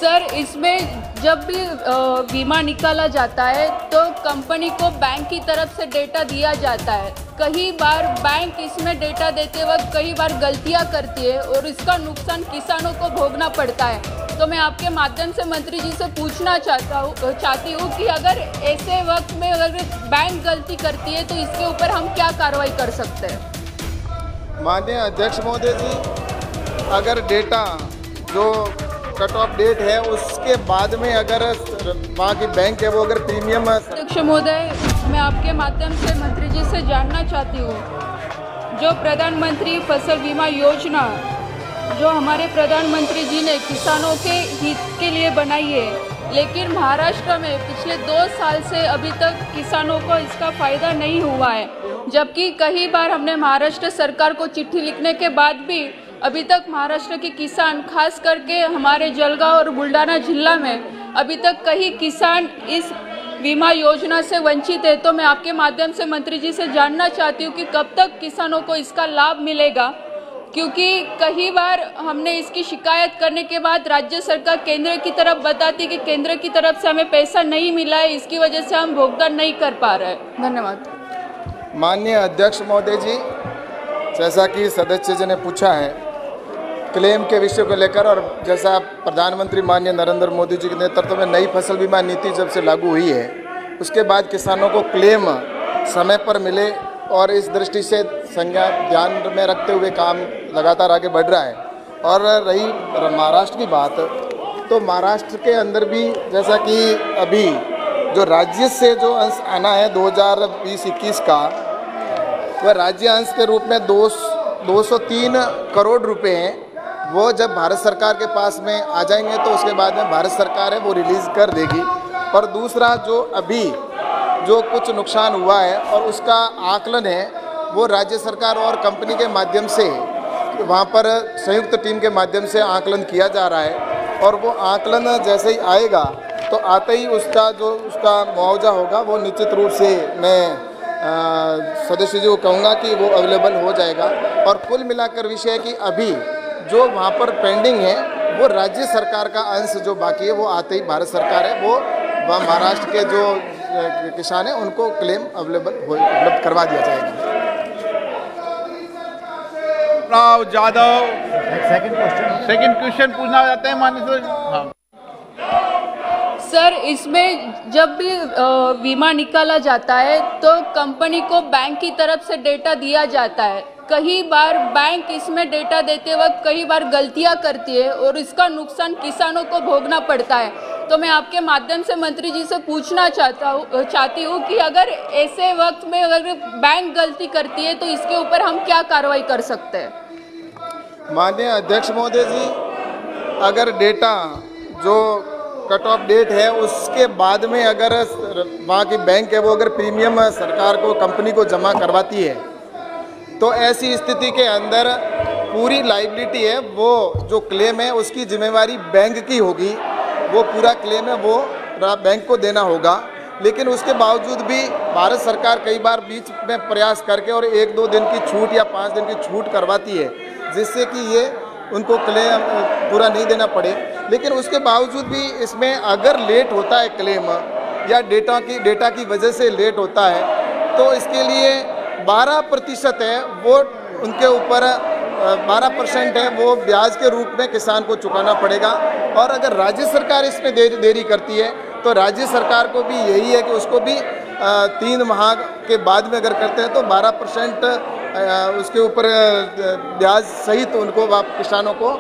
Sir, इसमें जब भी बीमा निकाला जाता है तो कंपनी को बैंक की तरफ से डेटा दिया जाता है। कई बार बैंक इसमें डेटा देते वक्त कई बार गलतियां करती है और इसका नुकसान किसानों को भोगना पड़ता है। तो मैं आपके माध्यम से मंत्री जी से पूछना चाहती हूँ कि अगर ऐसे वक्त में अगर बैंक गलती करती है तो इसके ऊपर हम क्या कार्रवाई कर सकते हैं? माननीय अध्यक्ष महोदय जी, अगर डेटा जो कट ऑफ डेट है उसके बाद में अगर वहाँ की बैंक है वो अगर प्रीमियम। अध्यक्ष महोदय, मैं आपके माध्यम से मंत्री जी से जानना चाहती हूँ, जो प्रधानमंत्री फसल बीमा योजना जो हमारे प्रधानमंत्री जी ने किसानों के हित के लिए बनाई है, लेकिन महाराष्ट्र में पिछले 2 साल से अभी तक किसानों को इसका फ़ायदा नहीं हुआ है। जबकि कई बार हमने महाराष्ट्र सरकार को चिट्ठी लिखने के बाद भी अभी तक महाराष्ट्र के किसान, खास करके हमारे जलगांव और बुल्ढाना जिला में अभी तक कई किसान इस बीमा योजना से वंचित है। तो मैं आपके माध्यम से मंत्री जी से जानना चाहती हूँ कि कब तक किसानों को इसका लाभ मिलेगा, क्योंकि कई बार हमने इसकी शिकायत करने के बाद राज्य सरकार केंद्र की तरफ बताती कि केंद्र की तरफ से हमें पैसा नहीं मिला है, इसकी वजह से हम भुगतान नहीं कर पा रहे हैं। धन्यवाद। माननीय अध्यक्ष महोदय जी, जैसा कि सदस्य जी ने पूछा है क्लेम के विषय को लेकर, और जैसा प्रधानमंत्री माननीय नरेंद्र मोदी जी के नेतृत्व में नई फसल बीमा नीति जब से लागू हुई है उसके बाद किसानों को क्लेम समय पर मिले, और इस दृष्टि से संज्ञा ध्यान में रखते हुए काम लगातार आगे बढ़ रहा है। और रही महाराष्ट्र की बात, तो महाराष्ट्र के अंदर भी जैसा कि अभी जो राज्य से जो अंश आना है 2020-21 का, वह राज्य अंश के रूप में 203 करोड़ रुपए हैं। वो जब भारत सरकार के पास में आ जाएंगे तो उसके बाद में भारत सरकार है वो रिलीज़ कर देगी। और दूसरा जो अभी जो कुछ नुकसान हुआ है और उसका आकलन है वो राज्य सरकार और कंपनी के माध्यम से वहाँ पर संयुक्त टीम के माध्यम से आकलन किया जा रहा है। और वो आकलन जैसे ही आएगा तो आते ही उसका मुआवजा होगा वो निश्चित रूप से मैं सदस्य जी को कहूँगा कि वो अवेलेबल हो जाएगा। और कुल मिलाकर विषय है कि अभी जो वहाँ पर पेंडिंग है वो राज्य सरकार का अंश जो बाकी है वो आते ही भारत सरकार है वो महाराष्ट्र के जो किसान हैं उनको क्लेम उपलब्ध करवा दिया जाएगा। राव जादव सेकंड क्वेश्चन पूछना चाहते हैं माननीय सर। हाँ सर, इसमें जब भी बीमा निकाला जाता है तो कंपनी को बैंक की तरफ से डेटा दिया जाता है। कई बार बैंक इसमें डेटा देते वक्त कई बार गलतियां करती है और इसका नुकसान किसानों को भोगना पड़ता है। तो मैं आपके माध्यम से मंत्री जी से पूछना चाहती हूँ कि अगर ऐसे वक्त में अगर बैंक गलती करती है तो इसके ऊपर हम क्या कार्रवाई कर सकते हैं? माननीय अध्यक्ष महोदय जी, अगर डेटा जो कट ऑफ डेट है उसके बाद में अगर वहाँ की बैंक है वो अगर प्रीमियम सरकार को कंपनी को जमा करवाती है तो ऐसी स्थिति के अंदर पूरी लाइबिलिटी है वो जो क्लेम है उसकी जिम्मेवारी बैंक की होगी। वो पूरा क्लेम है वो बैंक को देना होगा। लेकिन उसके बावजूद भी भारत सरकार कई बार बीच में प्रयास करके और 1-2 दिन की छूट या 5 दिन की छूट करवाती है जिससे कि ये उनको क्लेम पूरा नहीं देना पड़े। लेकिन उसके बावजूद भी इसमें अगर लेट होता है क्लेम या डेटा की वजह से लेट होता है तो इसके लिए 12% है वो उनके ऊपर 12% है वो ब्याज के रूप में किसान को चुकाना पड़ेगा। और अगर राज्य सरकार इसमें देरी करती है तो राज्य सरकार को भी यही है कि उसको भी 3 माह के बाद में अगर करते हैं तो 12% उसके ऊपर ब्याज सहित उनको किसानों को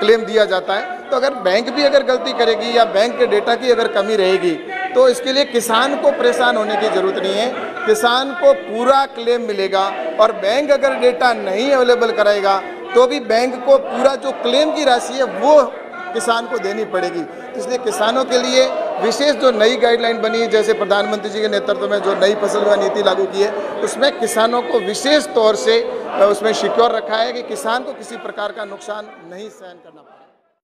क्लेम दिया जाता है। तो अगर बैंक भी अगर गलती करेगी या बैंक के डेटा की अगर कमी रहेगी तो इसके लिए किसान को परेशान होने की ज़रूरत नहीं है, किसान को पूरा क्लेम मिलेगा। और बैंक अगर डेटा नहीं अवेलेबल कराएगा तो भी बैंक को पूरा जो क्लेम की राशि है वो किसान को देनी पड़ेगी। इसलिए किसानों के लिए विशेष जो नई गाइडलाइन बनी है, जैसे प्रधानमंत्री जी के नेतृत्व में जो नई फसल बीमा नीति लागू की है उसमें किसानों को विशेष तौर से उसमें सिक्योर रखा है कि किसान को किसी प्रकार का नुकसान नहीं सहन करना पड़े।